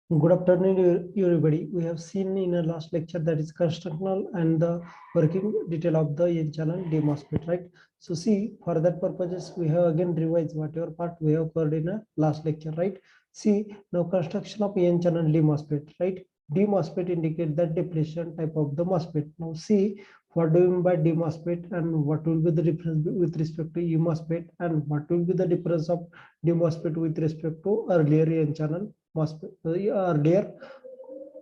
Good afternoon, everybody. We have seen in our last lecture that is constructional and the working detail of the N-channel DMOSFET, right? So see, for that purposes, we have again revised whatever part we have covered in a last lecture, right? See, now construction of N-channel DMOSFET, right? DMOSFET indicate that depletion type of the MOSFET. Now see, what do you mean by DMOSFET and what will be the difference with respect to EMOSFET and what will be the difference of DMOSFET with respect to earlier N-channel MOSFET, earlier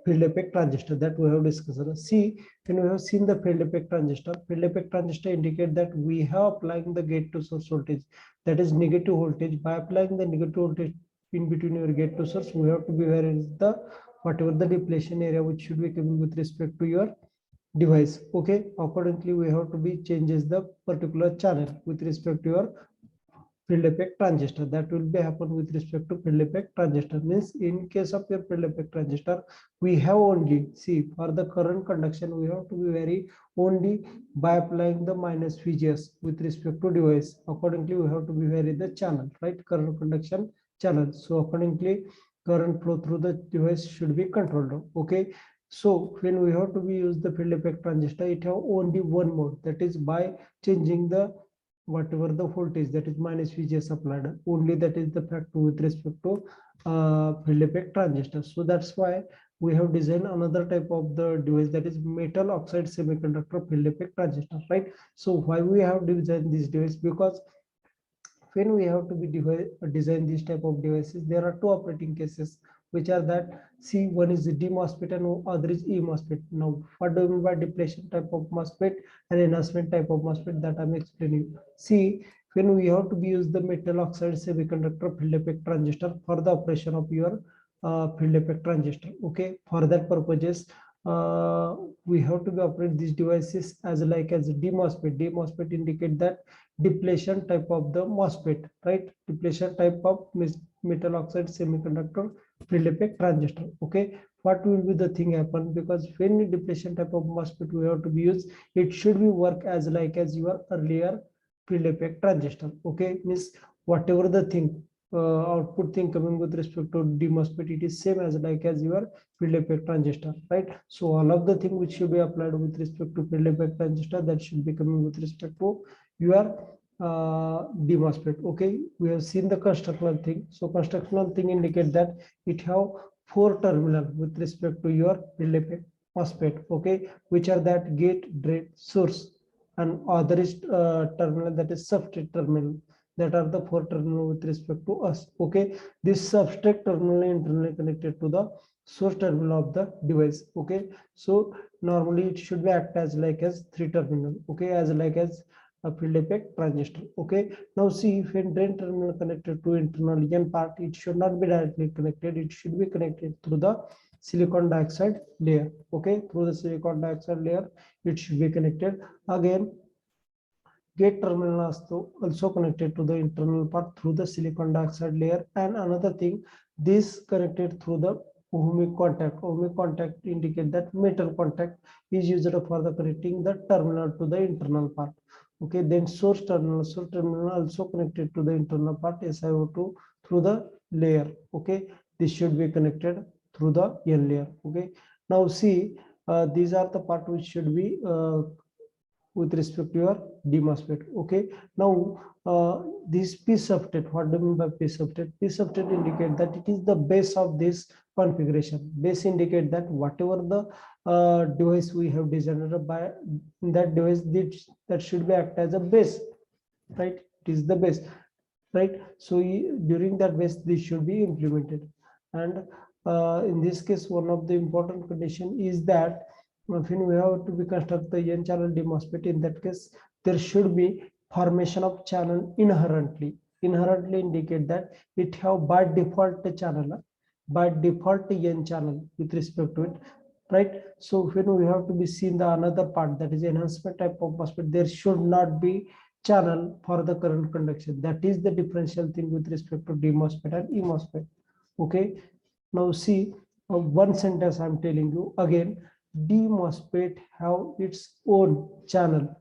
field effect transistor that we have discussed. See, when we have seen the field effect transistor indicate that we have applying the gate to source voltage, that is negative voltage. By applying the negative voltage in between your gate to source, we have to be where is the whatever the depletion area which should be coming with respect to your device. Okay, accordingly we have to be changes the particular channel with respect to your field effect transistor. That will be happen with respect to field effect transistor. Means in case of your field effect transistor, we have only, see, for the current conduction we have to be vary only by applying the minus VGS with respect to device. Accordingly we have to be vary the channel, right? Current conduction channel. So accordingly current flow through the device should be controlled. Okay, so when we have to be use the field effect transistor, it have only one mode, that is by changing the whatever the voltage, that is minus VGS applied, only that is the fact with respect to field effect transistor. So that's why we have designed another type of the device, that is metal oxide semiconductor field effect transistor, right? So why we have designed this device? Because when we have to be design this type of devices, there are two operating cases, which are that, see, one is the DMOSFET and other is EMOSFET. Now what do you mean by depletion type of MOSFET and enhancement type of MOSFET, that I'm explaining. See, when we have to be use the metal oxide semiconductor field effect transistor for the operation of your field effect transistor. Okay, for that purposes we have to be operate these devices as like as DMOSFET. DMOSFET indicate that depletion type of the MOSFET, right? Depletion type of metal oxide semiconductor field effect transistor. Okay, what will be the thing happen? Because when depletion type of MOSFET we have to be used, it should be work as like as your earlier field effect transistor. Okay, means whatever the thing output thing coming with respect to DMOSFET, it is same as like as your field effect transistor, right? So all of the thing which should be applied with respect to field effect transistor, that should be coming with respect to your DMOSFET. Okay, we have seen the constructional thing. So constructional thing indicate that it have four terminal with respect to your field effect MOSFET. Okay, which are that gate, drain, source, and other is terminal, that is substrate terminal. That are the four terminal with respect to us. Okay, this substrate terminal internally connected to the source terminal of the device. Okay, so normally it should be act as like as three terminal. Okay, as like as a field effect transistor. Okay, now see, if in drain terminal connected to internal N part, it should not be directly connected, it should be connected through the silicon dioxide layer. Okay, through the silicon dioxide layer it should be connected. Again, gate terminal also connected to the internal part through the silicon dioxide layer. And another thing, this connected through the ohmic contact. Ohmic contact indicate that metal contact is used for the connecting the terminal to the internal part. Okay, then source terminal also connected to the internal part SiO2 through the layer. Okay, this should be connected through the N layer. Okay, now see, these are the part which should be with respect to your DMOSFET. Okay, now this P substrate, what do you mean by P substrate? P substrate indicate that it is the base of this configuration. Base indicate that whatever the device we have designed by that device, that should be act as a base, right? It is the base, right? So during that base this should be implemented. And in this case, one of the important condition is that when we have to be construct the N channel DMOSFET, in that case there should be formation of channel inherently. Inherently indicate that it have by default channel, by default N channel with respect to it, right? So when we have to be seen the another part, that is enhancement type of MOSFET, there should not be channel for the current conduction. That is the differential thing with respect to D MOSFET and E MOSFET. Okay, now see, one sentence I'm telling you again. D MOSFET have its own channel,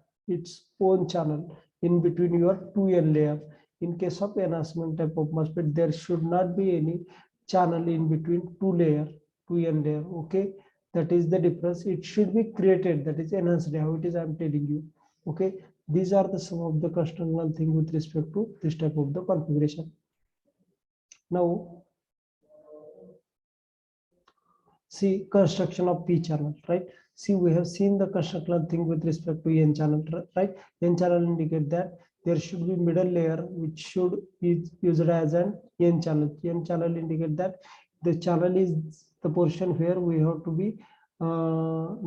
in between your 2n layer. In case of enhancement type of MOSFET, there should not be any channel in between 2n layer. Okay, that is the difference. It should be created, that is enhanced. How it is, I'm telling you. Okay, these are the some of the constructional thing with respect to this type of the configuration. Now see construction of P channel, right? See, we have seen the constructional thing with respect to N channel, right? N channel indicate that there should be middle layer which should be used as an N channel. N channel indicate that the channel is the portion where we have to be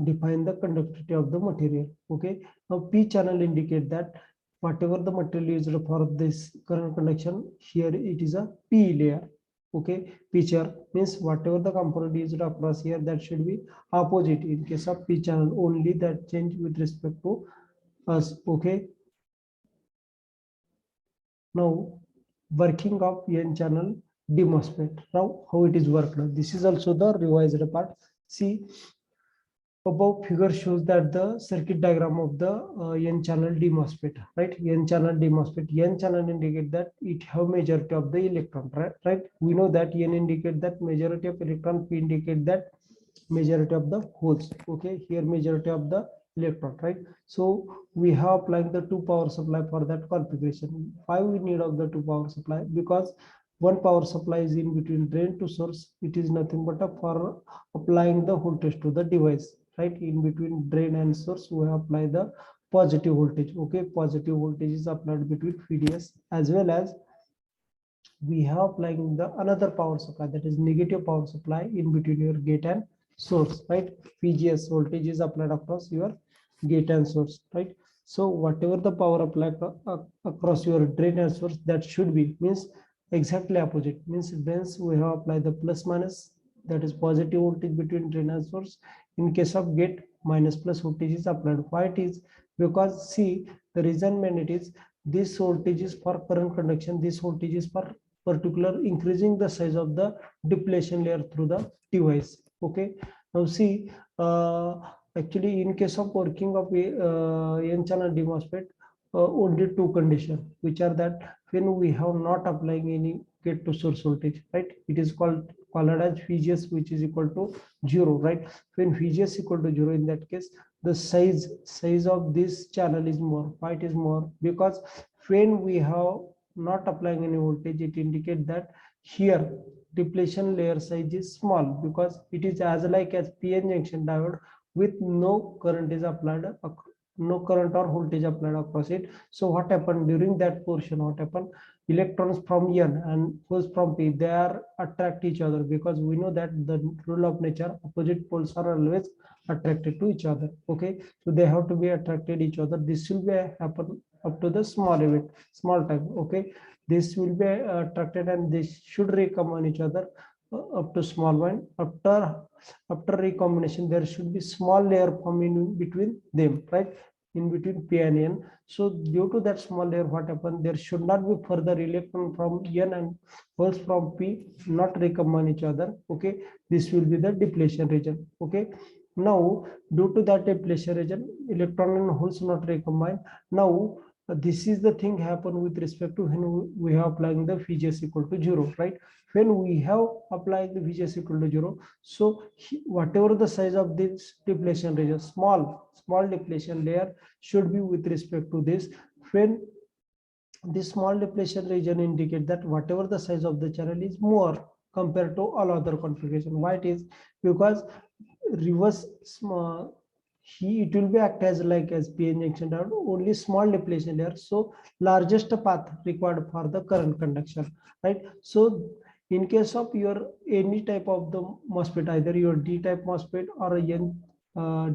define the conductivity of the material. Okay, now P channel indicate that whatever the material used for this current conduction, here it is a P layer. Okay, picture means whatever the component used across here, that should be opposite. In case of P channel, only that change with respect to us. Okay, now working of N channel D MOSFET. Now how it is worked. This is also the revised part. See, above figure shows that the circuit diagram of the N channel D MOSFET, right? N channel D MOSFET. N channel indicate that it have majority of the electron, right? We know that N indicate that majority of electron, P indicate that majority of the holes. Okay, here majority of the electron, right? So we have applied the 2 power supply for that configuration. Why we need of the 2 power supply? Because one power supply is in between drain to source. It is nothing but for applying the voltage to the device, right? In between drain and source, we apply the positive voltage. Okay, positive voltage is applied between VDS, as well as we have applying the another power supply, that is negative power supply, in between your gate and source, right? VGS voltage is applied across your gate and source, right? So whatever the power applied across your drain and source, that should be means exactly opposite. Means once we have applied the plus minus, that is positive voltage between drain and source. In case of gate, minus plus voltage is applied. Why it is? Because see, the reason when it is, this voltage is for current conduction, this voltage is for particular increasing the size of the depletion layer through the device. Okay, now see, actually in case of working of N channel D MOSFET, only two conditions, which are that when we have not applying any gate to source voltage, right? It is called as VGS, which is equal to 0, right? When VGS equal to 0, in that case, the size of this channel is more. Why it is more? Because when we have not applying any voltage, it indicates that here depletion layer size is small, because it is as like as PN junction diode with no current is applied, no current or voltage applied across it. So what happened during that portion? What happened? Electrons from N and holes from P, they are attract each other, because we know that the rule of nature, opposite poles are always attracted to each other. Okay, so they have to be attracted each other. This will be happen up to the small event, small time. Okay, this will be attracted and this should recombine each other up to small one. After recombination, there should be small layer forming in between them, right? In between P and N. So due to that small layer, what happened? There should not be further electron from N and holes from P not recombine each other. Okay, this will be the depletion region. Okay, now due to that depletion region, electron and holes not recombine. Now this is the thing happen with respect to when we have applying the VGS equal to 0, right? When we have applied the VGS equal to 0, so whatever the size of this depletion region, small depletion layer should be with respect to this. When this small depletion region indicate that whatever the size of the channel is more compared to all other configuration. Why it is? Because reverse small, it will be act as like as PN junction diode, only small depletion layer, so largest path required for the current conduction, right? So in case of your any type of the MOSFET, either your D type MOSFET or N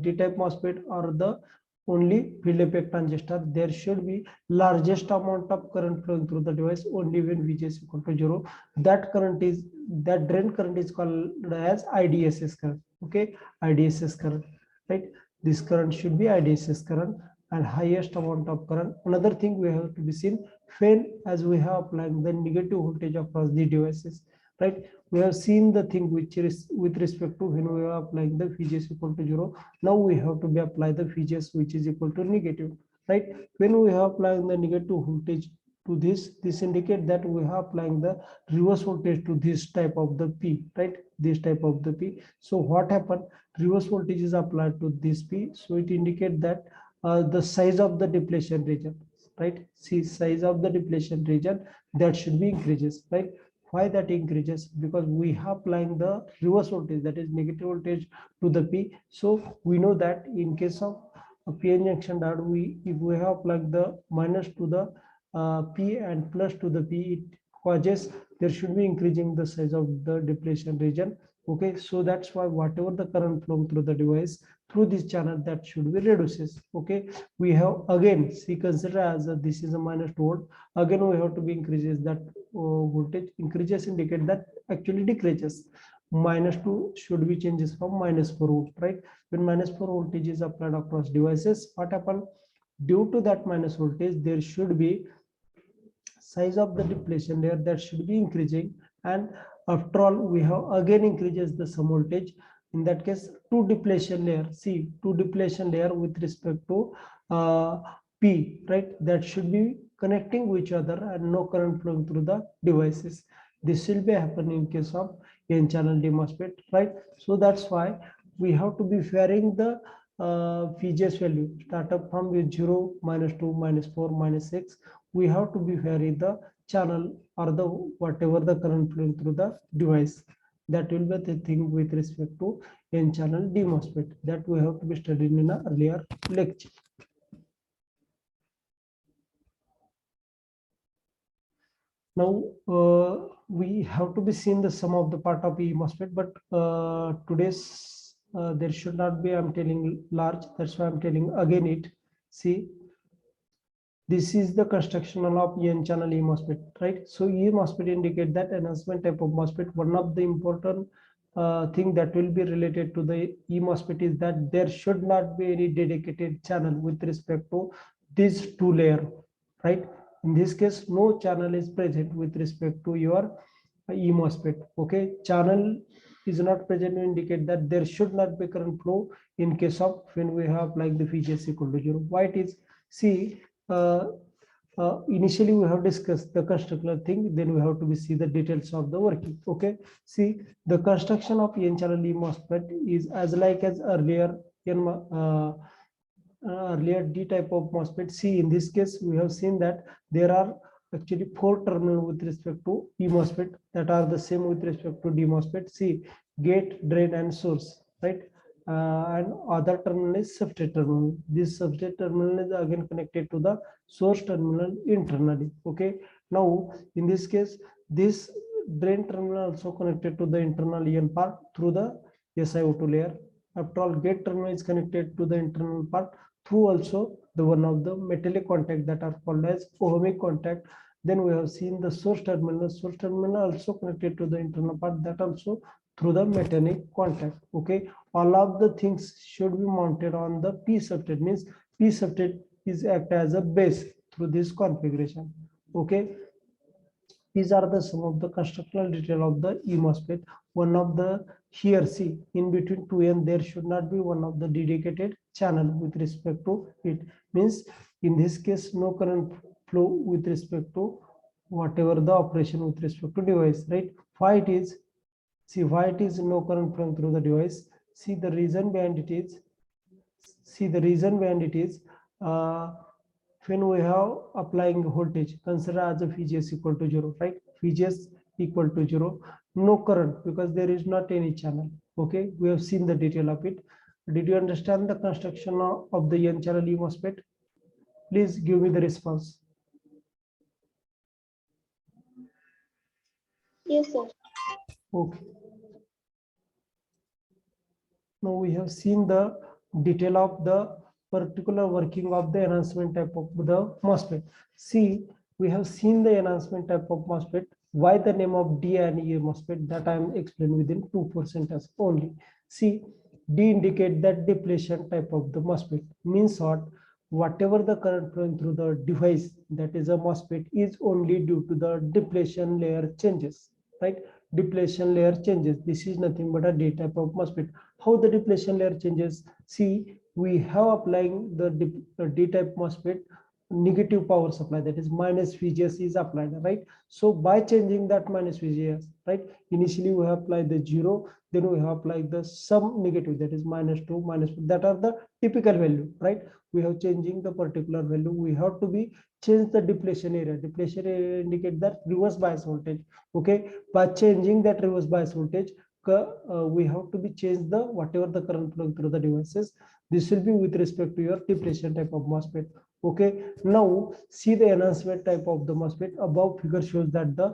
D type MOSFET or the only field effect transistor, there should be largest amount of current flowing through the device only when VGS equal to 0. That drain current is called as IDSS current. okay, IDSS current, right? This current should be IDSS current and highest amount of current. Another thing we have to be seen when as we have applied the negative voltage across the devices, right? We have seen the thing which is with respect to when we are applying the VGS equal to 0. Now we have to be apply the VGS which is equal to negative, right? When we have applying the negative voltage to this indicate that we have applying the reverse voltage to this type of the P, right? This type of the P. So what happened? Reverse voltage is applied to this P. So it indicate that the size of the depletion region, right? See, size of the depletion region that should be increases, right? Why that increases? Because we have applying the reverse voltage, that is negative voltage to the P. So we know that in case of a PN junction that if we have applied the minus to the P and plus to the P, it causes there should be increasing the size of the depletion region. Okay, so that's why whatever the current flow through the device through this channel that should be reduces. Okay, we have again see consider as this is a minus 2 volt. Again we have to be increases that voltage increases indicate that actually decreases. Minus 2 should be changes from minus 4 volt, right? When minus 4 voltage is applied across devices, what happen? Due to that minus voltage, there should be size of the depletion layer that should be increasing, and after all we have again increases the some voltage. In that case, two depletion layer, see, two depletion layer with respect to P, right? That should be connecting with each other and no current flowing through the devices. This will be happening in case of n channel DMOSFET, right? So that's why we have to be varying the VGS value start up from with 0, -2, -4, -6. We have to be vary the channel or the whatever the current flowing through the device. That will be the thing with respect to n channel DMOSFET that we have to be studied in an earlier lecture. Now we have to be seen the sum of the part of E MOSFET, but today's there should not be, I'm telling large, that's why I'm telling again it. See, this is the construction of n channel E MOSFET, right? So E MOSFET indicate that enhancement type of MOSFET. One of the important thing that will be related to the E MOSFET is that there should not be any dedicated channel with respect to these two layer, right? In this case, no channel is present with respect to your E MOSFET. Okay, channel is not present to indicate that there should not be current flow in case of when we have like the VGS equal to 0. Why it is? See, initially we have discussed the constructional thing, then we have to see the details of the working. Okay, see, the construction of n channel E MOSFET is as like as earlier earlier D type of MOSFET. See, in this case we have seen that there are actually 4 terminals with respect to E MOSFET that are the same with respect to D MOSFET. See, gate, drain and source, right? And other terminal is substrate terminal. This substrate terminal is again connected to the source terminal internally. Okay, now in this case, this drain terminal also connected to the internal EN part through the SiO2 layer. After all, gate terminal is connected to the internal part through also the one of the metallic contact that are called as ohmic contact. Then we have seen the source terminal. Source terminal also connected to the internal part, that also through the metallic contact. Okay, all of the things should be mounted on the P substrate, means P substrate is act as a base through this configuration. Okay, these are the some of the constructional detail of the E MOSFET. One of the here, see, in between 2n there should not be one of the dedicated channel with respect to it, means in this case no current flow with respect to whatever the operation with respect to device, right? Why it is? See, why it is no current flowing through the device? See, the reason behind it is, when we have applying voltage, consider as a VGS equal to 0, right? VGS equal to 0, no current because there is not any channel. Okay, we have seen the detail of it. Did you understand the construction of the n channel E MOSFET? Please give me the response. Yes, sir. Okay. Now we have seen the detail of the particular working of the enhancement type of the MOSFET. See, we have seen the enhancement type of MOSFET. Why the name of D and E MOSFET? That I am explaining within 2% only. See, D indicate that depletion type of the MOSFET. Means what? Whatever the current flowing through the device, that is a MOSFET, is only due to the depletion layer changes, right? Depletion layer changes. This is nothing but a D type of MOSFET. How the depletion layer changes? See, we have applying the D type MOSFET negative power supply, that is minus VGS is applied, right? So by changing that minus VGS, right, initially we have applied the 0, then we have applied the some negative, that is -2, -4, that are the typical value, right? We have changing the particular value, we have to be change the depletion area. Depletion area indicate that reverse bias voltage. Okay, by changing that reverse bias voltage, we have to be change the whatever the current flowing through the devices. This will be with respect to your depletion type of MOSFET. Okay, now see the enhancement type of the MOSFET. Above figure shows that the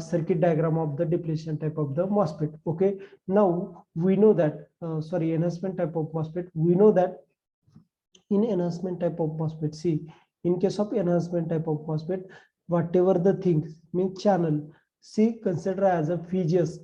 circuit diagram of the depletion type of the MOSFET. Okay, now we know that sorry, enhancement type of MOSFET, we know that in enhancement type of MOSFET, see, in case of enhancement type of MOSFET, whatever the things means channel, see, consider as a VGS.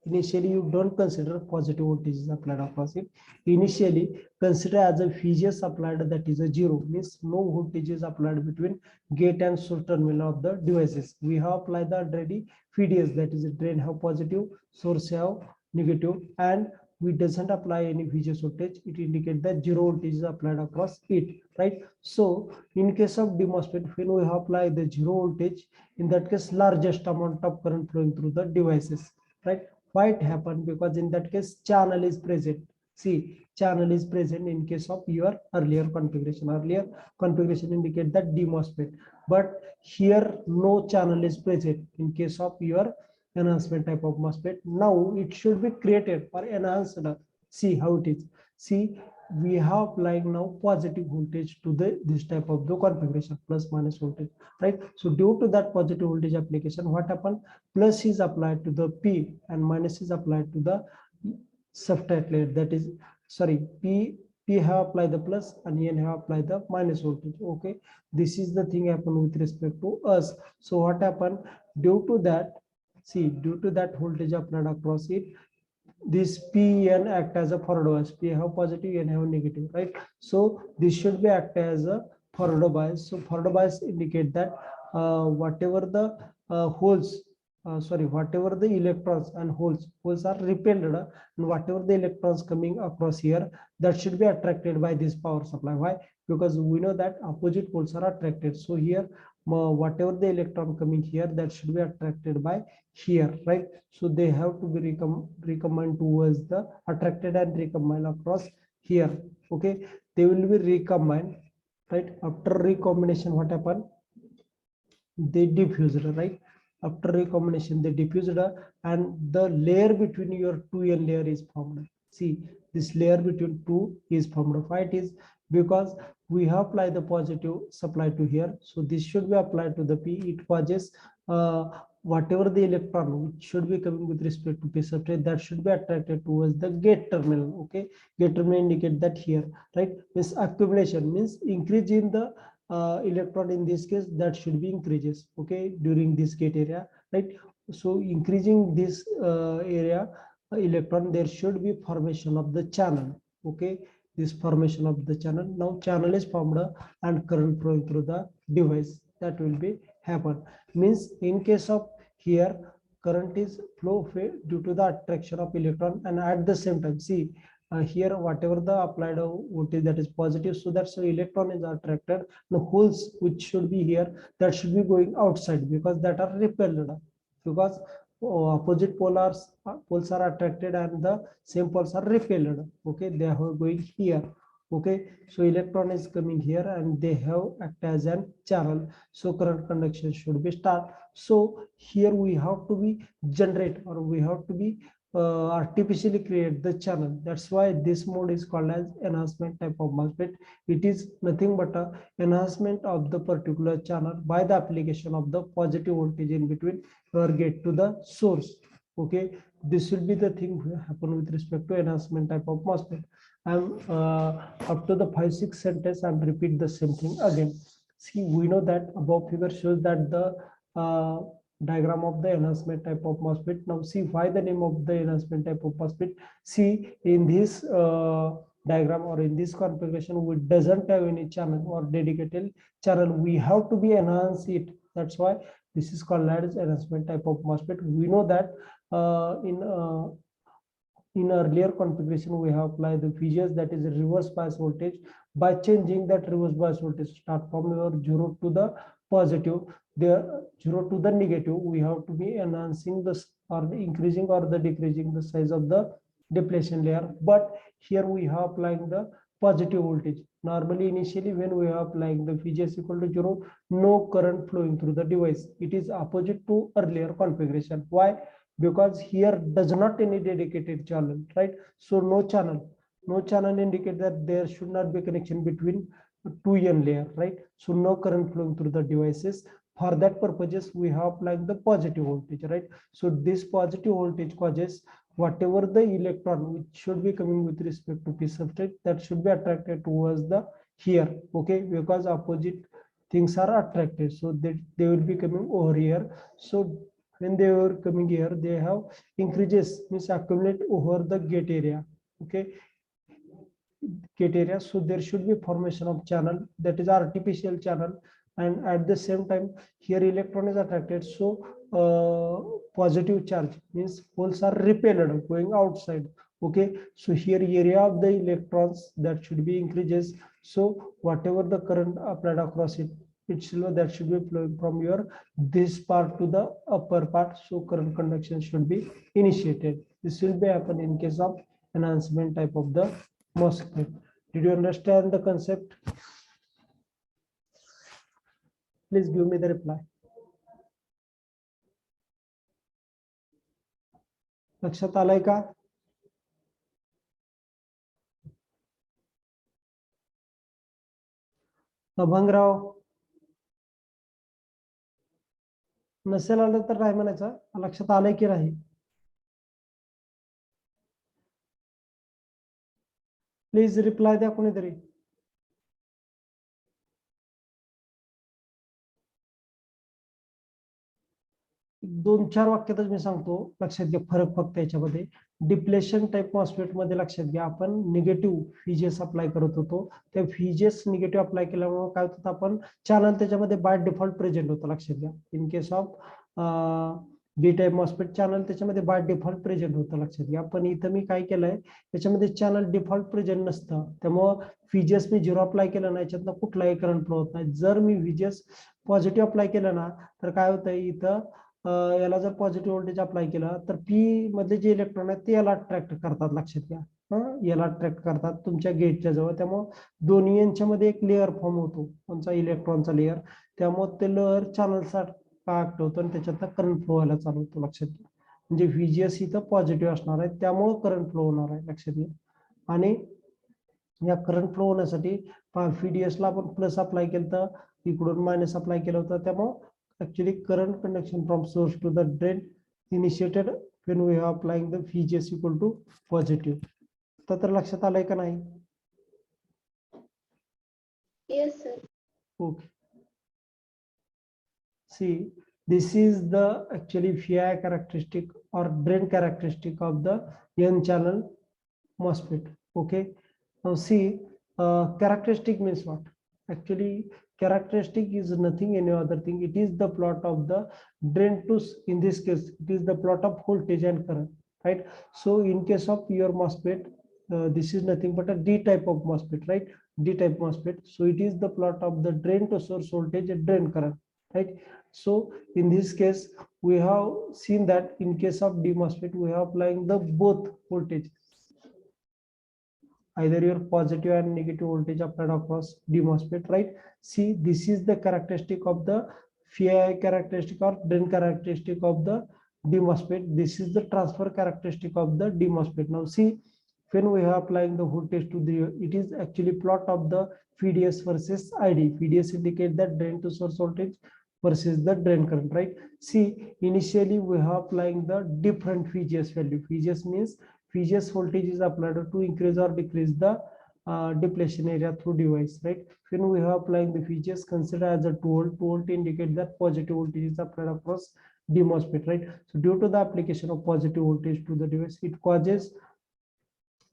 Initially you don't consider positive voltage is applied across it. Initially consider as a VGS applied, that is a 0, means no voltage is applied between gate and source terminal of the devices. We have applied the already VDS, that is a drain have positive, source have negative, and we doesn't apply any VGS voltage. It indicates that 0 voltage is applied across it, right? So in case of DMOSFET, when we apply the 0 voltage, in that case largest amount of current flowing through the devices, right? Why it happened? Because in that case channel is present. See, channel is present in case of your earlier configuration. Earlier configuration indicate that DMOSFET, but here no channel is present in case of your enhancement type of MOSFET. Now it should be created for enhanced. See how it is. See, we have applying now positive voltage to the this type of the configuration, plus minus voltage, right? So due to that positive voltage application, what happened? Plus is applied to the P and minus is applied to the substrate layer, that is sorry, P have applied the plus and N have applied the minus voltage. Okay, this is the thing happened with respect to us. So what happened? Due to that, see, due to that voltage applied across it, this P and act as a forward bias. P have positive, N have negative, right? So this should be act as a forward bias. So forward bias indicate that whatever the holes, whatever the electrons and holes are repelled, and whatever the electrons coming across here, that should be attracted by this power supply. Why? Because we know that opposite poles are attracted. So here, whatever the electron coming here, that should be attracted by here, right? So they have to be recombined towards the attracted and recombined across here. Okay, they will be recombined, right? After recombination, what happened? They diffused, right? After recombination, they diffused, and the layer between your 2n layer is formed. See, this layer between two is formed. Why it is? Because we have applied the positive supply to here, so this should be applied to the P. It causes whatever the electron which should be coming with respect to P substrate, that should be attracted towards the gate terminal. Okay, gate terminal indicate that here, right? This accumulation means increase in the electron, in this case that should be increases, okay, during this gate area, right? So increasing this area electron, there should be formation of the channel. Okay, this formation of the channel, now channel is formed and current flowing through the device, that will be happen. Means in case of here, current is flow due to the attraction of electron, and at the same time, see, here whatever the applied voltage, that is positive, so that's the electron is attracted. The holes which should be here, that should be going outside, because that are repelled, because opposite poles are attracted and the same poles are repelled. Okay, they are going here. Okay, so electron is coming here and they have act as a channel, so current conduction should be start. So here we have to be generate, or we have to be artificially create the channel. That's why this mode is called as enhancement type of MOSFET. It is nothing but a enhancement of the particular channel by the application of the positive voltage in between your gate to the source. Okay, this will be the thing happen with respect to enhancement type of MOSFET. I'm up to the 5-6 sentence, I'm repeat the same thing again. See, we know that above figure shows that the diagram of the enhancement type of MOSFET. Now see why the name of the enhancement type of MOSFET. See in this diagram or in this configuration, we doesn't have any channel or dedicated channel. We have to be enhance it. That's why this is called as enhancement type of MOSFET. We know that in earlier configuration, we have applied the features, that is a reverse bias voltage. By changing that reverse bias voltage, start from your 0 to the positive, the 0 to the negative, we have to be enhancing this or the increasing or the decreasing the size of the depletion layer. But here we have applying the positive voltage. Normally, initially, when we are applying the VGS equal to 0, no current flowing through the device. It is opposite to earlier configuration. Why? Because here does not any dedicated channel, right? So no channel indicate that there should not be connection between 2n layer, right? So no current flowing through the devices. For that purposes, we have applied the positive voltage, right? So this positive voltage causes whatever the electron which should be coming with respect to P substrate, that should be attracted towards the here, okay? Because opposite things are attracted, so they will be coming over here. So when they were coming here, they have increases, means accumulate over the gate area, okay? Gate area. So there should be formation of channel, that is artificial channel, and at the same time here electron is attracted. So positive charge means holes are repelled going outside, okay? So here area of the electrons that should be increases. So whatever the current applied across it, that should be flowing from your this part to the upper part. So current conduction should be initiated. This will be happen in case of enhancement type of the MOSFET. Did you understand the concept? Please give me the reply. लक्षात आलंय का? अभंगराव नसेल आलं तर नाही म्हणायचं, लक्षात आलंय की नाही? प्लीज रिप्लाय द्या कोणीतरी. दोन चार वाक्यातच मी सांगतो, लक्षात घ्या फरक फक्त याच्यामध्ये. डिप्लेशन टाइप मॉस्फेट मध्ये लक्षात घ्या आपण निगेटिव्ह व्हीजीएस अप्लाय करत होतो. त्या व्हीजीएस निगेटिव्ह अप्लाय केल्यामुळे काय होतं, आपण चॅनल त्याच्यामध्ये बाय डिफॉल्ट प्रेझेंट होतं. लक्षात घ्या in case of b type MOSFET channel त्याच्यामध्ये बाय डिफॉल्ट प्रेझेंट होतं. लक्षात घ्या. पण इथं मी काय केलंय, त्याच्यामध्ये चॅनल डिफॉल्ट प्रेझेंट नसतं, त्यामुळं व्हीजीएस मी 0 अप्लाय केलं ना, याच्यातनं कुठलाही करंट फ्लो होत नाही. जर मी व्हीजीएस पॉझिटिव्ह अप्लाय केलं ना, तर काय होतं इथं याला जर पॉझिटिव्ह व्होल्टेज अप्लाय केला तर पी मधले जे इलेक्ट्रॉन आहेत ते याला अट्रॅक्ट करतात. लक्षात घ्या, याला अट्रॅक्ट करतात तुमच्या गेटच्या जवळ. त्यामुळे दोन्ही यांच्यामध्ये एक लेअर फॉर्म होतो, कोणचा इलेक्ट्रॉनचा लेअर. त्यामुळे ते लेअर चॅनल सारखा ऍक्ट होतो आणि त्याच्यात करंट फ्लो व्हायला चालू होतो. लक्षात घ्या, म्हणजे व्हीजीएस इथं पॉझिटिव्ह असणार आहे, त्यामुळे करंट फ्लो होणार आहे. लक्षात घ्या. आणि या करंट फ्लो होण्यासाठी व्हीडीएस ला आपण प्लस अप्लाय केलं तर इकडून मायनस अप्लाय केलं होतं. त्यामुळे actually current conduction from source to the drain initiated when we are applying the VGS equal to positive. तर लक्षात आलंय का नाही? Yes, sir. Okay. See, this is the actually VI characteristic or drain characteristic of the N channel MOSFET. Okay. Now see, characteristic means what? Actually, characteristic is nothing any other thing. It is the plot of the drain to, in this case it is the plot of voltage and current, right? So in case of your MOSFET, this is nothing but a D type of MOSFET, right? D type MOSFET. So it is the plot of the drain to source voltage and drain current, right? So in this case we have seen that in case of D MOSFET we are applying the both voltage, either your positive and negative voltage applied across D MOSFET, right? See, this is the characteristic of the VI characteristic or drain characteristic of the D MOSFET. This is the transfer characteristic of the D MOSFET. Now see, when we are applying the voltage to the, it is actually plot of the VDS versus ID. VDS indicate that drain to source voltage versus the drain current, right? See, initially we are applying the different VGS value. VGS means VGS voltage is applied to increase or decrease the depletion area through device, right? When we are applying the VGS, consider as a 2 volt. 2 volt indicate that positive voltage is applied across D MOSFET, right? So due to the application of positive voltage to the device, it causes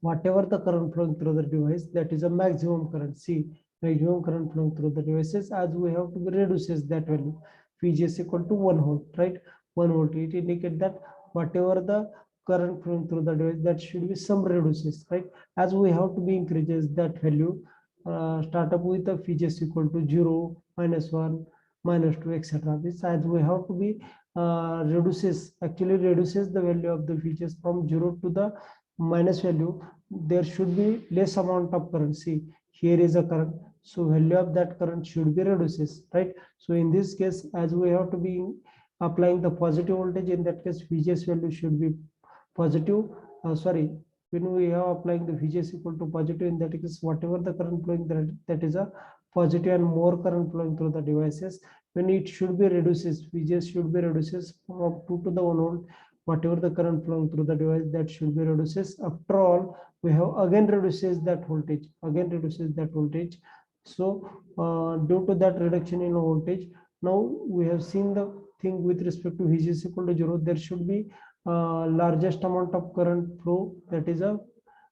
whatever the current flowing through the device, that is a maximum current. See, maximum current flowing through the devices, as we have to reduces that value. VGS equal to 1 volt, right? 1 volt. It indicates that whatever the current flowing through the device, that should be some reduces, right? As we have to be increases that value, start up with the VGS equal to 0, -1, -2, etc. This, as we have to be actually reduces the value of the VGS from 0 to the minus value. There should be less amount of current. See, here is a current, so value of that current should be reduces, right? So in this case, as we have to be applying the positive voltage, in that case VGS value should be positive. Sorry, when we are applying the VGS equal to positive, in that case whatever the current flowing, that is a positive, and more current flowing through the devices, when it should be reduces, VGS should be reduces from 2 to the 1 volt. Whatever the current flowing through the device, that should be reduces. After all, we have again reduces that voltage, so due to that reduction in voltage, now we have seen the thing with respect to VGS equal to 0, there should be largest amount of current flow, that is a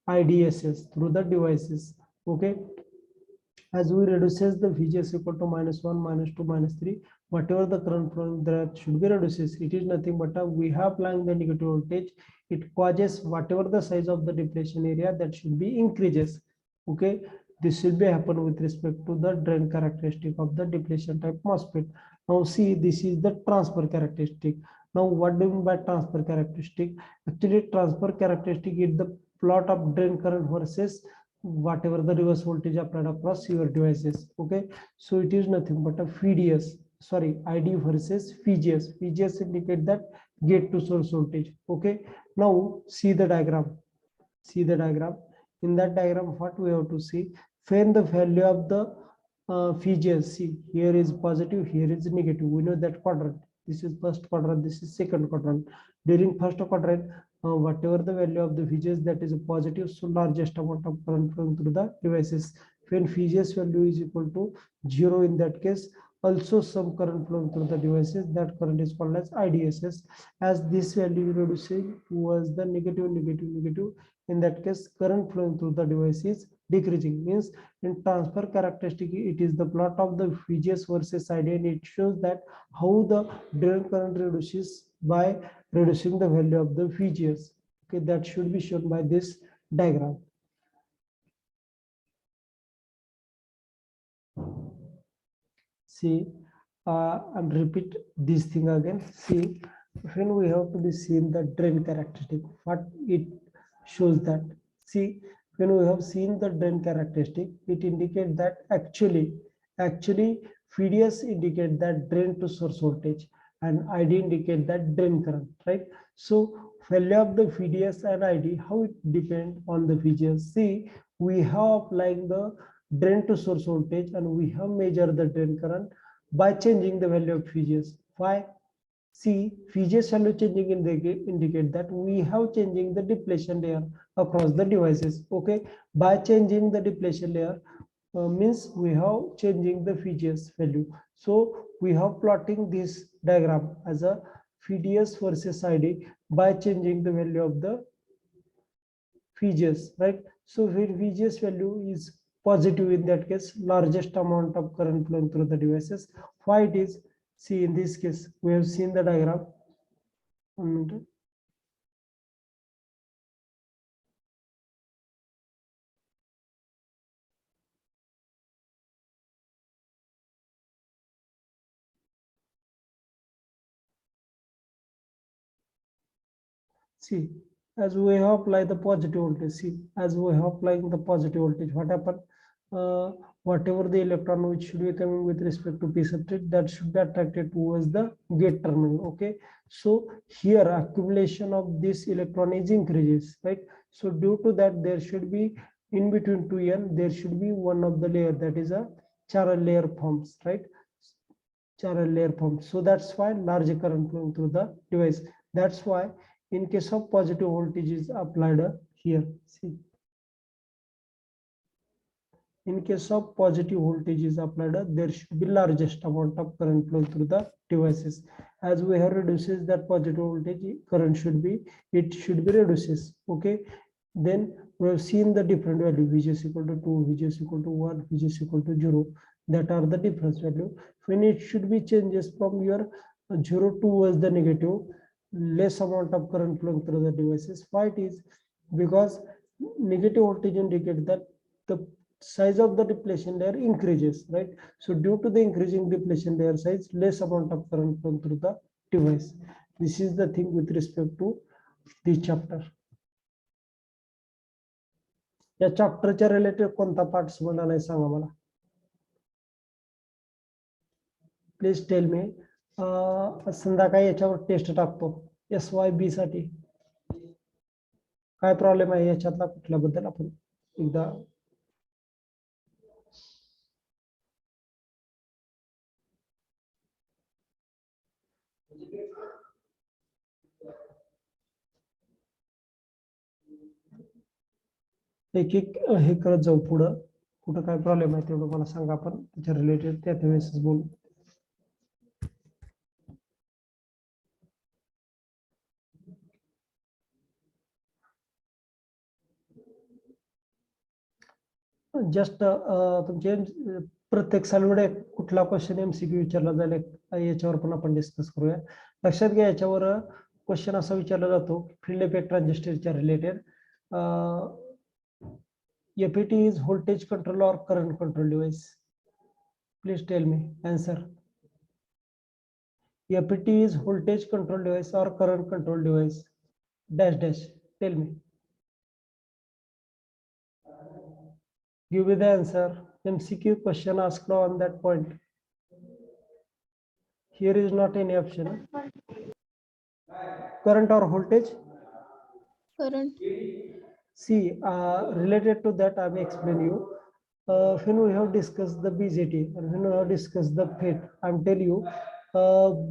IDSS through the devices. Okay, as we reduces the VGS equal to -1, -2, -3, whatever the current flowing, that should be reduces. It is nothing but we have applying the negative voltage, it causes whatever the size of the depletion area, that should be increases. Okay, this will be happen with respect to the drain characteristic of the depletion type MOSFET. Now see, this is the transfer characteristic. Now what do you mean by transfer characteristic? Actually, transfer characteristic is the plot of drain current versus whatever the reverse voltage applied across your devices. Okay, so it is nothing but a VDS, sorry, ID versus VGS. VGS indicate that gate to source voltage. Okay, now see the diagram. In that diagram, what we have to see, when the value of the VGS, see, here is positive, here is negative. We know that quadrant. This is first quadrant, this is second quadrant. During first quadrant, whatever the value of the VGS, that is a positive, so largest amount of current flowing through the devices. When VGS value is equal to 0, in that case also some current flowing through the devices, that current is called as IDSS. As this value reducing towards the negative, in that case current flowing through the device is decreasing. Means in transfer characteristic, it is the plot of the VGS versus ID, and it shows that how the drain current reduces by reducing the value of the VGS. Okay, that should be shown by this diagram. See, and repeat this thing again. See, when we have to be seen the drain characteristic, what it shows that. See, when we have seen the drain characteristic, it indicates that actually VDS indicate that drain to source voltage, and ID indicate that drain current, right? So value of the VDS and ID, how it depend on the VGS. See, we have applied the drain to source voltage, and we have measured the drain current by changing the value of VGS. Why? See, VGS value changing indicate that we have changing the depletion layer across the devices. Okay, by changing the depletion layer, means we have changing the VGS value. So we have plotting this diagram as a VDS versus ID by changing the value of the VGS, right? So when VGS value is positive, in that case largest amount of current flowing through the devices. Why it is? See, in this case we have seen the diagram. 1 minute. See, as we have applied the positive voltage, see, as we have applying the positive voltage, what happened? Whatever the electron which should be coming with respect to P substrate, that should be attracted towards the gate terminal. Okay, so here accumulation of this electron is increases, right? So due to that, there should be in between 2n, there should be one of the layer, that is a channel layer forms, right? Channel layer forms. So that's why larger current flowing through the device. That's why in case of positive voltage is applied here. See, in case of positive voltage is applied, there should be largest amount of current flow through the devices. as we have reduces that positive voltage, current should be, it should be reduces. Okay, then we have seen the different value, Vg is equal to 2, Vg is equal to 1, Vg is equal to 0. That are the difference value. When it should be changes from your 0 towards the negative, less amount of current flowing through the devices. Why it is? Because negative voltage indicate that the size of the depletion layer increases, right? So due to the increasing depletion layer size, less amount of current flowing through the device. This is the thing with respect to this chapter. या चॅप्टरच्या related कोणता part समजला नाही सांगा मला, please tell मी. संध्याकाळी याच्यावर test टाकतो SYB साठी. काय प्रॉब्लेम आहे याच्यातला कुठल्याबद्दल आपण एकदा एक एक हे करत जाऊ. पुढं कुठं काय प्रॉब्लेम आहे तेवढं मला सांगा, आपण त्याच्या रिलेटेड त्या वेळेस बोलू. जस्ट तुमचे प्रत्येक सालवडे कुठला क्वेश्चन MCQ विचारला जाईल याच्यावर पण आपण डिस्कस करूया. लक्षात घ्या, याच्यावर क्वेश्चन असा विचारला जातो फील्ड इफेक्ट ट्रान्झिस्टरच्या related. FET is voltage control or current control device? Please tell me answer. FET is voltage control device or current control device? Dash dash. Tell me. Give me the answer. MCQ question asked on that point. Here is not any option. Current or voltage? Current. See, related to that, I will explain you. When we have discussed the BJT and when we have discussed the FET, I'm telling you,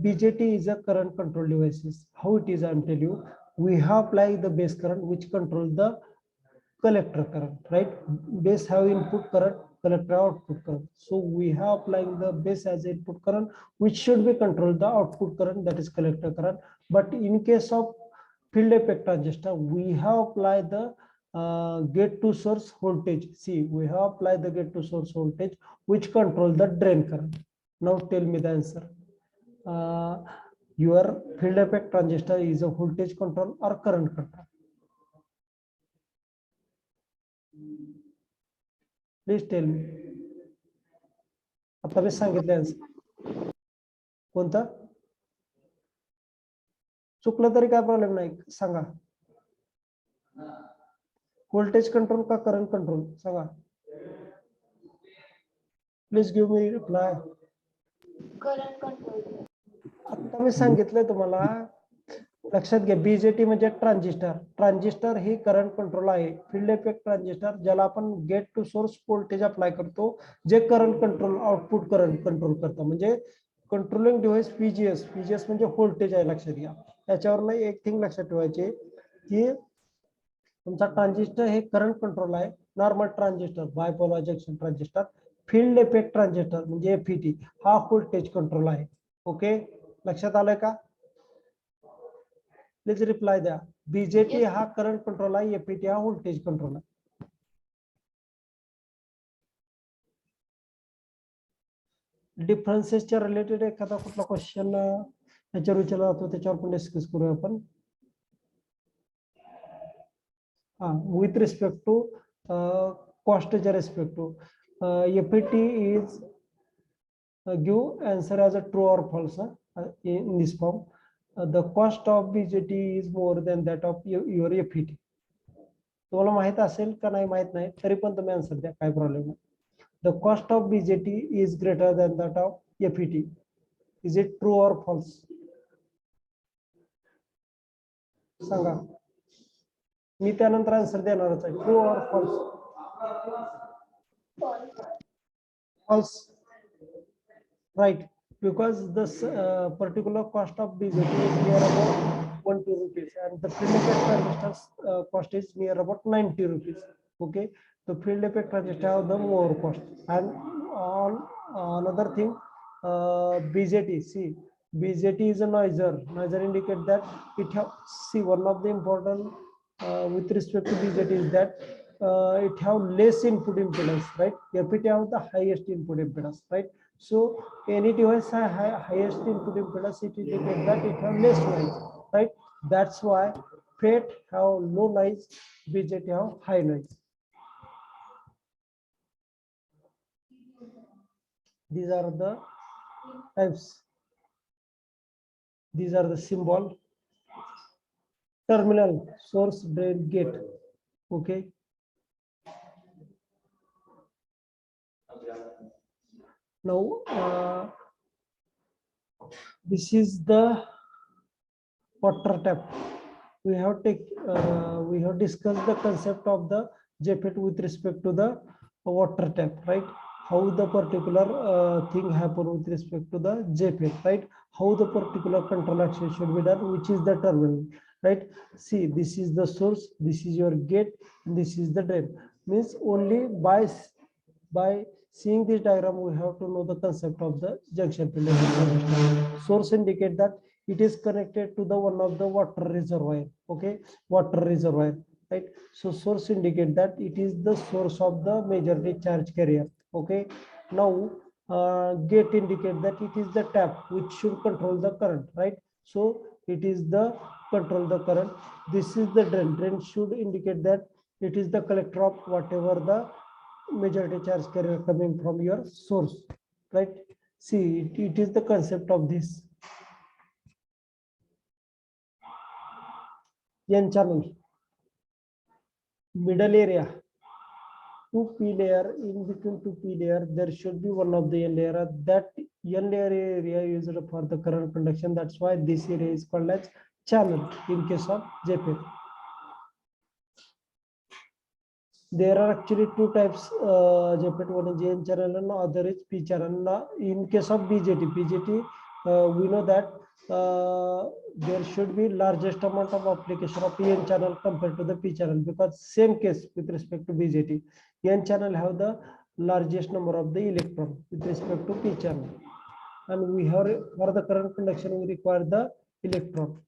BJT is a current control devices. How it is, I'm telling you, we have applied the base current which controls the collector current, right? Base have input current, collector output current. So we have applying the base as input current, which should be control the output current, that is collector current. But in case of field effect transistor, we have applied the gate to source voltage. See, we have applied the gate to source voltage, which control the drain current. Now tell me the answer. Your field effect transistor is a voltage control or current control? Please tell me. आता मी सांगितलं answer. कोणता चुकलं तरी काय problem नाही, सांगा. Voltage control का current control Sanga. Please give me reply. Current control. आता मी सांगितलं तुम्हाला. लक्षात घ्या, BJT म्हणजे ट्रान्झिस्टर. ट्रान्झिस्टर ही करंट कंट्रोल आहे. फील्ड इफेक्ट ट्रान्झिस्टर ज्याला आपण gate to source voltage apply करतो, जे current control output current control करतं. म्हणजे कंट्रोलिंग डिव्हाइस VGS. VGS म्हणजे व्होल्टेज आहे, लक्षात घ्या. त्याच्यावर एक थिंग लक्षात ठेवायचे की तुमचा ट्रान्झिस्टर हे करंट कंट्रोल आहे. Normal transistor, bipolar junction transistor. Field effect transistor म्हणजे FET हा व्होल्टेज कंट्रोल आहे. ओके, लक्षात आलंय का? प्लीज रिप्लाय द्या. BJT हा करंट कंट्रोल आहे, FET हा व्होल्टेज कंट्रोल आहे. डिफरन्सेसच्या रिलेटेड एखादा कुठला क्वेश्चन याच्यावर विचारला जातो, त्याच्यावर पण डिस्कस करूया आपण. with respect to cost respect to FET is give answer as a true or false in this form. The cost of BJT is more than that of your FET. तुम्हाला माहित असेल का नाही माहित नाही, तरी पण तुम्ही आन्सर द्या, काय प्रॉब्लेम नाही. The cost of BJT is greater than that of FET. Is it true or false? सांगा. मी त्यानंतर आन्सर देणारच आहे. ट्रू और false? False. Right, because this particular cost of BJT is near about 1-2 rupees, and the field effect transistor's cost is near about 90 rupees. Okay, the field effect transistor have the more cost. And on another thing, BJT, see, BJT is a noiser. Noiser indicate that it have, see, one of the important with respect to BJT is that it have less input impedance, right? FET have the highest input impedance, right? So any device have highest input impedance, it indicates that it have less noise, right? That's why FET have low noise, BJT have high noise. These are the types. These are the symbol. Terminal, source, drain, gate. Okay. Now, this is the water tap. We have discussed the concept of the JFET with respect to the water tap, right? How the particular thing happen with respect to the JFET, right? How the particular control action should be done, which is the terminal, right? See, this is the source, this is your gate, and this is the drain. Means only by seeing this diagram, we have to know the concept of the junction filter. Source indicate that it is connected to the one of the water reservoir. Okay, water reservoir, right? So source indicate that it is the source of the majority charge carrier. Okay, now gate indicate that it is the tap which should control the current, right? So it is the control the current. This is the drain. Drain should indicate that it is the collector of whatever the majority charge carrier coming from your source, right? See, it is the concept of this N channel, middle area, 2p layer, in between 2p layer, there should be one of the N layer. That N layer area used for the current conduction. That's why this area is called as channel in case of JFET. There are actually two types JFET, one is N channel and other is P channel. In case of BJT, we know that there should be largest amount of application of N channel compared to the P channel, because same case with respect to BJT. N channel have the largest number of the electron with respect to P channel, and we have for the current conduction we require the electron.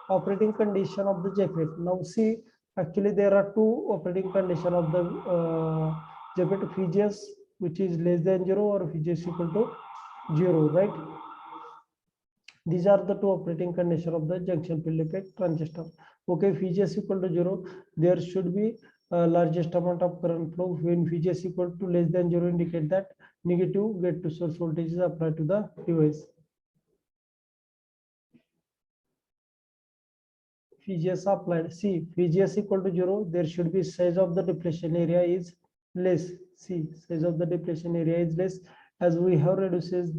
Operating condition of the JFET. Now see, actually there are two operating condition of the JFET: VGS, which is less than 0, or VGS equal to 0, right? These are the two operating condition of the junction field effect transistor. Okay, VGS equal to 0, there should be largest amount of current flow. When VGS equal to less than 0, indicate that negative gate to source voltage is applied to the device. VGS applied. See, VGS equal to 0, there should be size of the depletion area is less. See, size of the depletion area is less, as we have reduces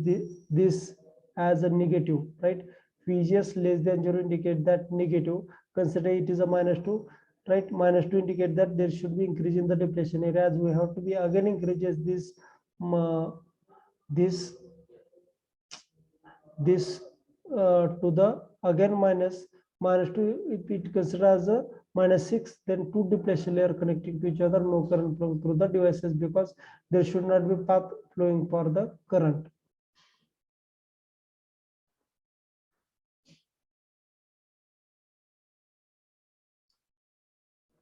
this as a negative, right? VGS less than 0 indicate that negative. Consider it is a -2, right? -2 indicate that there should be increase in the depletion area, as we have to be again increases this to the again -2, if it considers as a -6, then two depletion layer connecting to each other, no current flow through the devices, because there should not be path flowing for the current.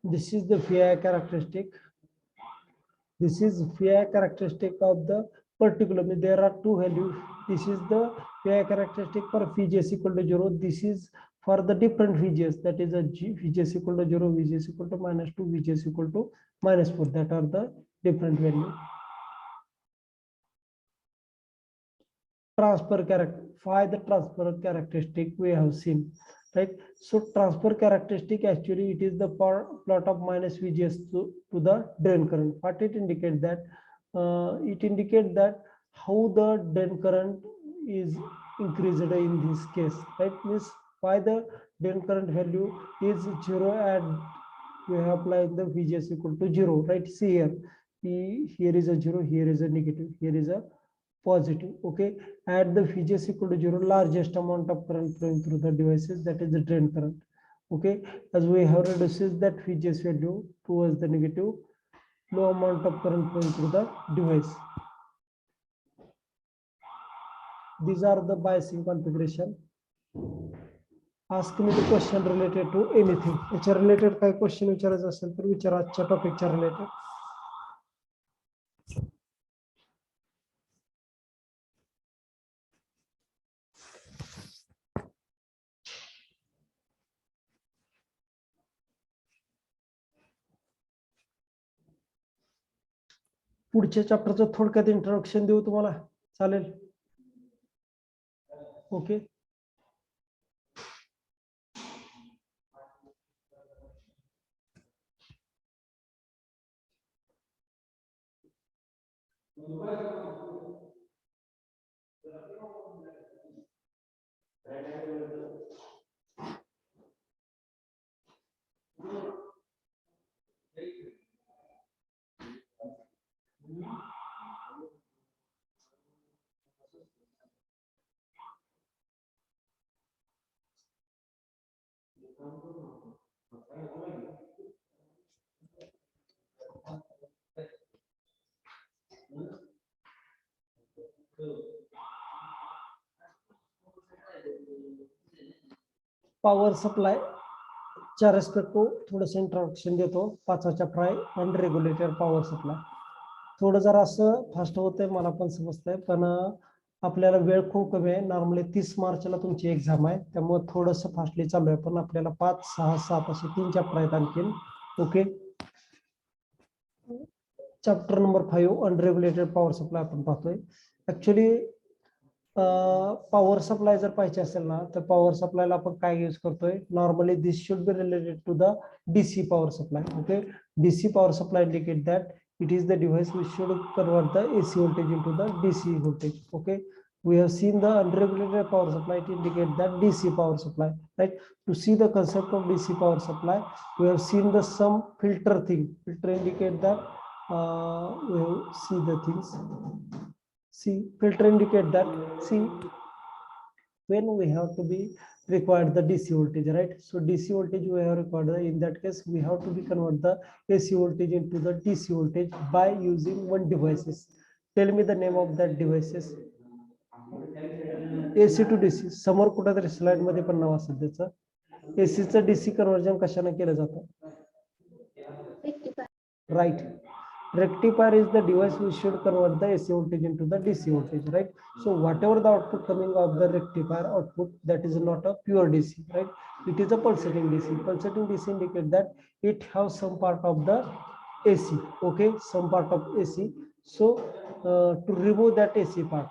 This is the VI characteristic. This is VI characteristic of the particular. There are two values. This is the VI characteristic for VGS equal to 0. This is for the different VGS, that is a VGS equal to 0, VGS equal to -2, VGS equal to -4. That are the different value. Transfer characteristic we have seen, right? So transfer characteristic, actually it is the plot of -VGS to the drain current. What it indicates that it indicates that how the drain current is increased in this case, right? Means why the drain current value is 0 and we have applied the VGS equal to 0, right? See here, here is a 0, here is a negative, here is a positive. Okay, at the VGS equal to 0, largest amount of current flowing through the devices, that is the drain current. Okay, as we have reduced that VGS value towards the negative, low amount of current flowing through the device. these are the biasing configuration. Ask me the question related to anything. याच्या related काय question विचारायचं असेल तर विचारा आजच्या टॉपिकच्या related. पुढच्या चॅप्टरचं थोडक्यात introduction देऊ तुम्हाला, चालेल? ओके. पॉवर सप्लाय च्या रेस्पेक्ट टू थोडस इंट्रोडक्शन देतो. 5वा चॅप्टर आहे अनरेग्युलेटेड पॉवर सप्लाय. थोडं जरा असं फास्ट होतंय, मला पण समजतंय, पण आपल्याला वेळ खूप कमी आहे. नॉर्मली 30 मार्चला तुमची एक्झाम आहे, त्यामुळे थोडस फास्टली चालू आहे, पण आपल्याला 5, 6, 7 असे 3 चॅप्टर आहेत आणखीन. Okay. Chapter number 5 unregulated power supply आपण पाहतोय. ऍक्च्युली पॉवर सप्लाय जर पाहिजे असेल ना, तर पॉवर सप्लायला आपण काय यूज करतोय. Normally this should be related to the DC power supply. Okay. DC power supply indicate that it is the device which should convert the AC voltage into the DC voltage. Okay, we have seen the unregulated power supply. It indicates that DC power supply, right? To see the concept of DC power supply, we have seen the some filter thing. Filter indicate that we have see the things. See, filter indicate that, see, when we have to be required the DC voltage, right? So DC voltage we have required, in that case we have to be convert the AC voltage into the DC voltage by using one devices. Tell me the name of that devices. AC to DC. समोर कुठेतरी slide मध्ये पण नाव असेल त्याचं. AC चं DC conversion कशाने केलं जातं? Right. Rectifier is the device which should convert the AC voltage into the DC voltage, right? So whatever the output coming of the rectifier output, that is not a pure DC, right? It is a pulsating DC. Pulsating DC indicate that it has some part of the AC. Okay, some part of AC. So to remove that AC part,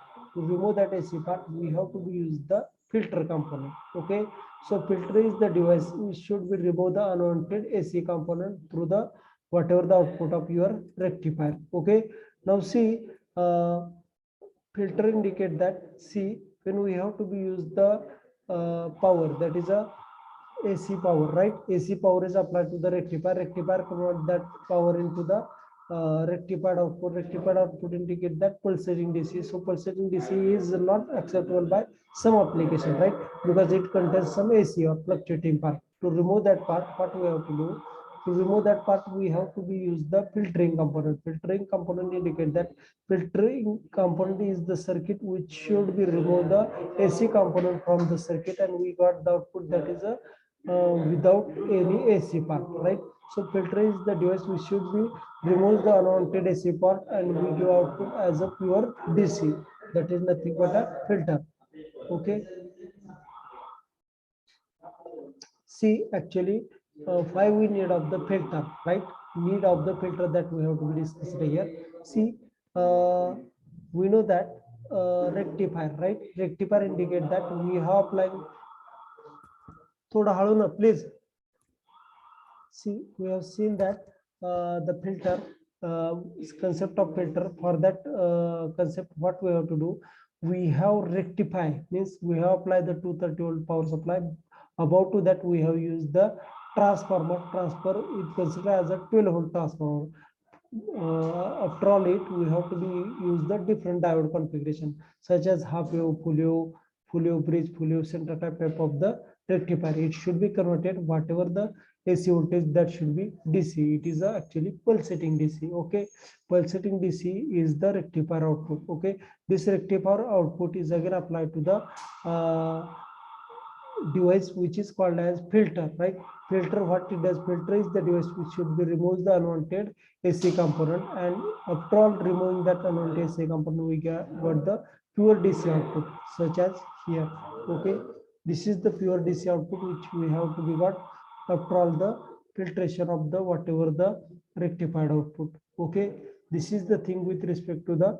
we have to use the filter component. Okay, so filter is the device which should be remove the unwanted AC component through the whatever the output of your rectifier. Okay, now see, filter indicate that, see, when we have to be use the power, that is a AC power, right? AC power is applied to the rectifier. Rectifier convert that power into the rectified output. Rectified output indicate that pulsating DC. So pulsating DC is not acceptable by some application, right? Because it contains some AC or fluctuating part. To remove that part, what we have to do? To remove that part, we have to be use the filtering component. Filtering component indicate that filtering component is the circuit which should be remove the AC component from the circuit, and we got the output that is a without any AC part, right? So filter is the device which should be remove the unwanted AC part and we give output as a pure DC. That is nothing but a filter. Okay. See, actually, why we need of the filter, right? Need of the filter that we have to be discussed here. See, we know that rectifier, right? Rectifier indicate that we have applied. Thoda halu na, please. See, we have seen that the filter concept of filter. For that concept, what we have to do? We have rectify, means we have applied the 230 volt power supply. About to that, we have used the transformer. Transfer is considered as a 12 volt transformer. After all it, we have to be use the different diode configuration, such as half wave, full wave, bridge, full wave, center type of the rectifier. It should be converted whatever the AC voltage, that should be DC. It is actually pulsating DC. Okay, pulsating DC is the rectifier output. Okay, this rectifier output is again applied to the device which is called as filter, right? Filter, what it does, filter is the device which should be removes the unwanted AC component, and after all removing that unwanted AC component, we got the pure DC output, such as here. Okay, this is the pure DC output which we have to be got after all the filtration of the whatever the rectified output. Okay, this is the thing with respect to the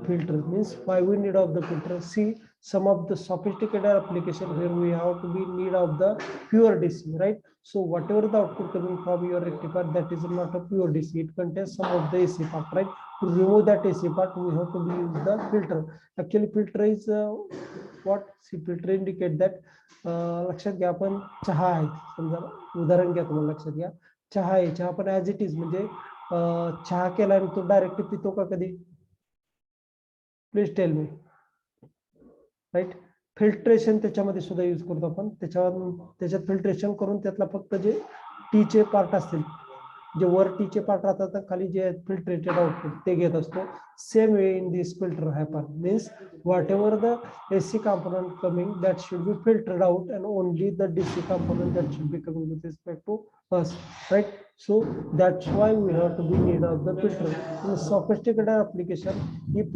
filter. Means why we need of the filter. See, some of the sophisticated application where we have to be need of the pure DC, right? So whatever the output coming from your rectifier, that is not a pure DC. It contains some of the AC part, right? To remove that AC part, we have to be use the filter. Actually, filter is what? See, filter indicate that लक्षात घ्या, आपण चहा आहे समजा, उदाहरण घ्या, तुम्हाला लक्षात घ्या, चहा आहे, चहा पण ऍज इट इज म्हणजे चहा केला आणि तो डायरेक्ट पितो का कधी? Please tell me. Right, filtration त्याच्यामध्ये सुद्धा यूज करतो आपण. त्याच्यात फिल्ट्रेशन करून त्यातला फक्त जे टीचे पार्ट असतील, जे वर टीचे पार्ट राहतात, खाली जे फिल्ट्रेटेड आउटपुट ते घेत असतो. Same way in this filter happen. Means what ever the AC component coming, that should be filtered out, and only the DC component that should be coming with respect to us, right? So that's why we have to be need of the filter. In sophisticated application, if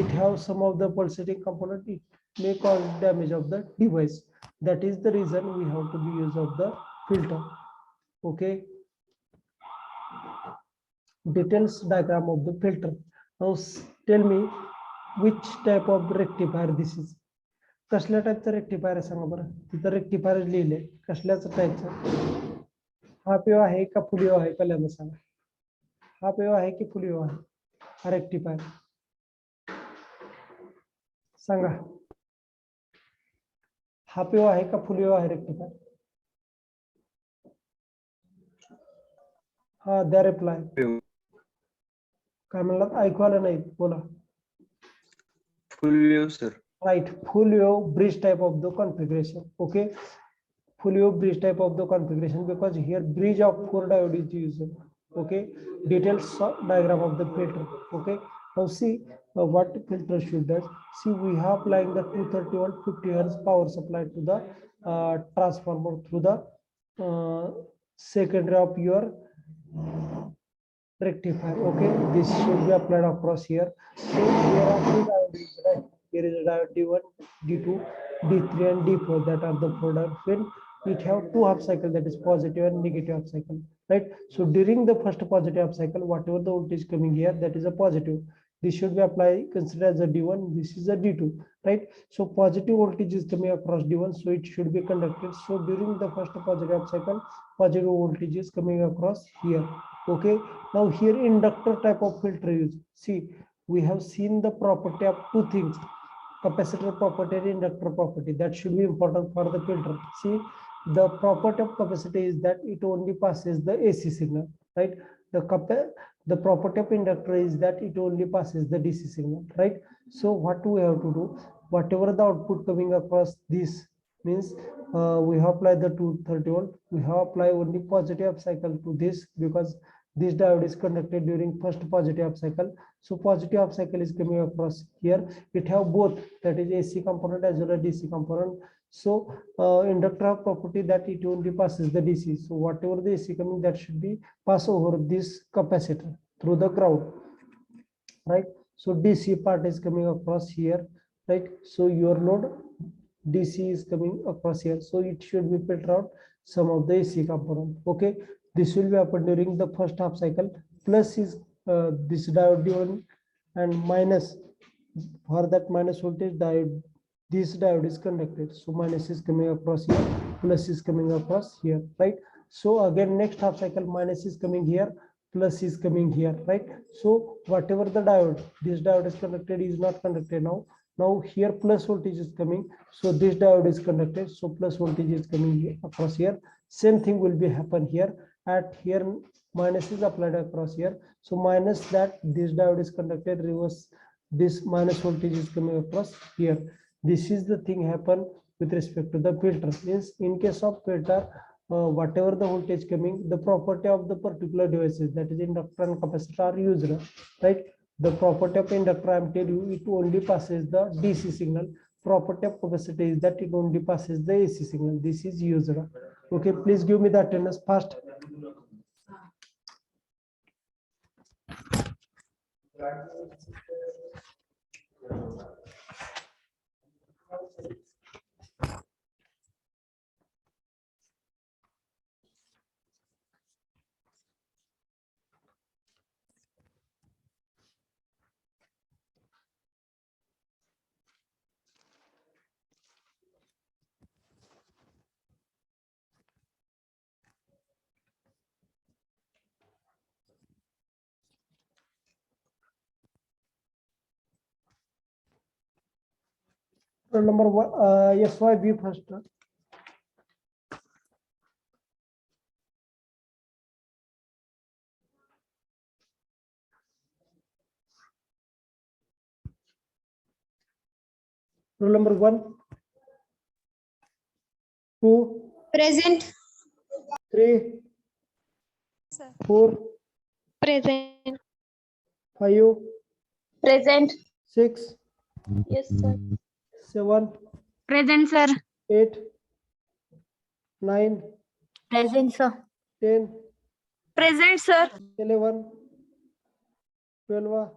it have some of the pulsating component, it may cause damage of the device. That is the reason we have to be use of the filter. Okay, details diagram of the filter. Now tell me which type of rectifier this is. कसल्या टाईपचं rectifier आहे सांगा बरं. तिथं rectifier लिहिले, कसल्याच टाईपचं? Half wave आहे का फुल वेव्ह आहे? पहिल्यांदा सांगा, हाफ वेव्ह आहे की फुल वेव्ह आहे हा रेक्टिफायर? सांगा, हाफ वेव्ह आहे का फुल वेव्ह आहे रेक्टिफायर? हा, द्या रिप्लाय. काय म्हणलात? ऐकू आलं नाही, बोला. Full wave, sir. Right, full wave bridge type of the configuration. Okay, full wave bridge type of the configuration, because here bridge of 4 diode is used. Okay, details diagram of the filter. Okay, now see what filter should does. See, we have applying the 230 volt 50 hertz power supply to the transformer through the secondary of your rectifier. Okay, this should be applied across here. So here are 3 diodes, right? Here is a diode D1, D2, D3, and D4. That are the product when it have 2 half cycle, that is positive and negative half cycle, right? So during the first positive half cycle, whatever the voltage coming here, that is a positive. This should be applied, considered as a D1. This is a D2, right? So positive voltage is coming across D1, so it should be conducted. So during the first positive half cycle, positive voltage is coming across here. Okay, now here inductor type of filter use. See, we have seen the property of 2 things, capacitor property and inductor property. That should be important for the filter. See, the property of capacitor is that it only passes the AC signal, right? The property of inductor is that it only passes the DC signal, right? So what we have to do, whatever the output coming across this, means we have applied the 230 volt, we have applied only positive cycle to this, because this diode is conducted during first positive cycle. So positive cycle is coming across here. It have both, that is AC component as well as DC component. So inductor property that it only passes the DC. So whatever the AC coming, that should be pass over this capacitor through the ground, right? So DC part is coming across here, right? So your load DC is coming across here, so it should be filter out some of the AC component. Okay, this will be happen during the first half cycle. Plus is this diode D1, and minus, for that minus voltage diode, this diode is conducted. So minus is coming across here, plus is coming across here, right? So again next half cycle, minus is coming here, plus is coming here, right? So whatever the diode, this diode is conducted is not conducted now. Now here plus voltage is coming, so this diode is conducted, so plus voltage is coming here, across here. Same thing will be happen here. At here minus is applied across here, so minus that this diode is conducted, reverse this minus voltage is coming across here. This is the thing happen with respect to the filter. Means in case of filter, whatever the voltage coming, the property of the particular devices, that is inductor and capacitor, are used, right? The property of inductor, I am telling you, it only passes the DC signal. Property of capacitor is that it only passes the AC signal. This is used. Okay, please give me the attendance fast. Roll number one, SYB first. Roll number 1, 2, Present. 3, Sir. 4, Present. 5, Present. 6, Yes, sir. 7, Present, sir. 8, 9, Present, sir. 10, Present, sir. 11, 12,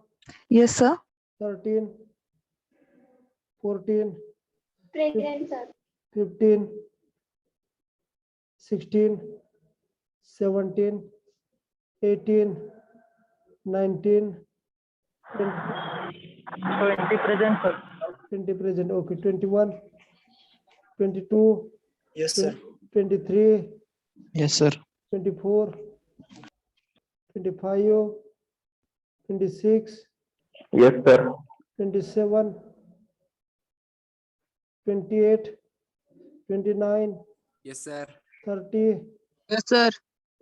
Yes, sir. 13, 14, Present, sir. 15, 16, 17, 18, 19, 20 present, sir. 20 present. Okay, 21, 22, Yes, sir. 23, Yes, sir. 24, 25, 26, Yes, sir. 27, 28, 29, Yes, sir. 30, Yes, sir.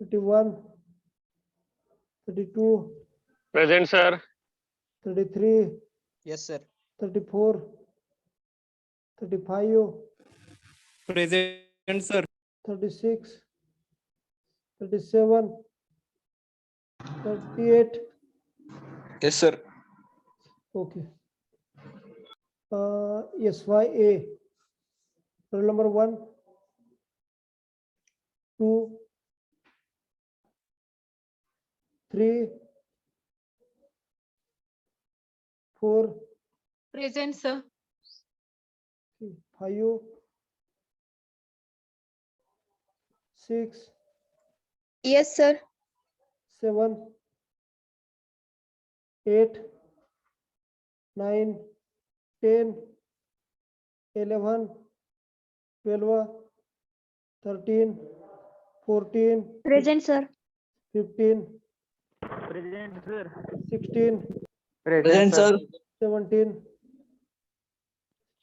31, 32, Present, sir. 33, Yes, sir. 34, 35, Present, sir. 36, 37, 38. Yes, sir. Okay. SYA. Roll number 1, 2, 3, 4, Present, sir. 5, 6, Yes, sir. 7, 8, 9, 10, 11, 12, 13, 14, Present, sir. 15, Present, sir. 16, Present, sir. 17,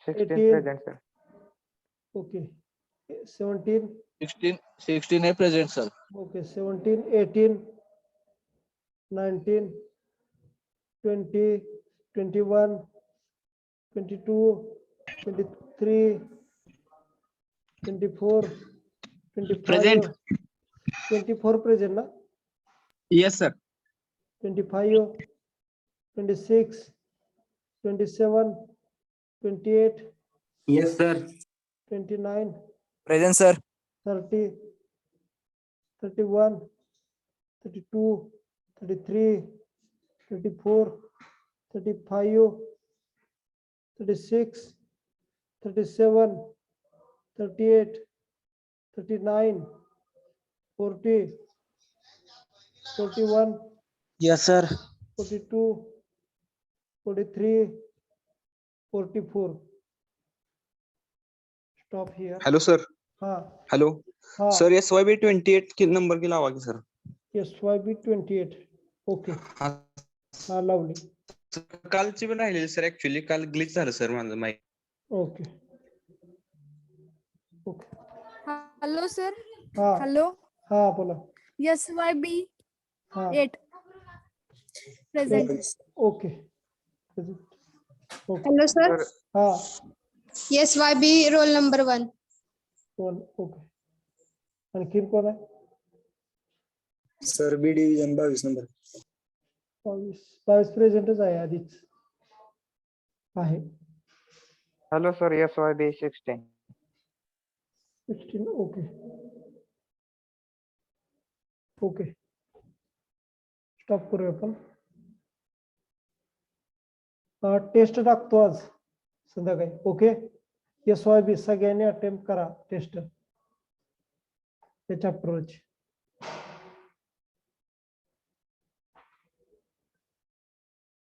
16 18. present, sir. Okay. 17, 16 है present, sir. okay, 17, 18, 19, 20, 21, 22, 23, 24, 25, Present. 24 present, na? Yes, sir. 25, 26, 27, 28, Yes, sir. 29, Present, sir. 30, 31, 32, 33, 34, 35, 36, 37, 38, 39, 40, 41, Yes, sir. 42, 43, 44. Stop here. Hello, sir. हाँ Hello. हाँ Sir, SYB 28 के number की लावा की sir. SYB 28. Okay. हा हाँ lovely. कालची पण राहिलेली सर, ऍक्च्युली काल ग्लिच झालं सर माझं mike. Okay. Okay. Hello, sir. हाँ Hello. हाँ बोला. SYB हाँ 8. Present. okay. Okay. Hello, sir. हाँ SYB roll number 1. one. Okay. आणखीन कोण आहे? सर बी डिव्हिजन 22 नंबर. 22 प्रेझेंटच आहे आधीच आहे. Hello sir, SYB 16. 16 okay okay stop करूया आपण. टेस्ट टाकतो आज संध्याकाळी. ओके SYB सगळ्यांनी अटेम्प्ट करा टेस्ट त्या चॅप्टरची.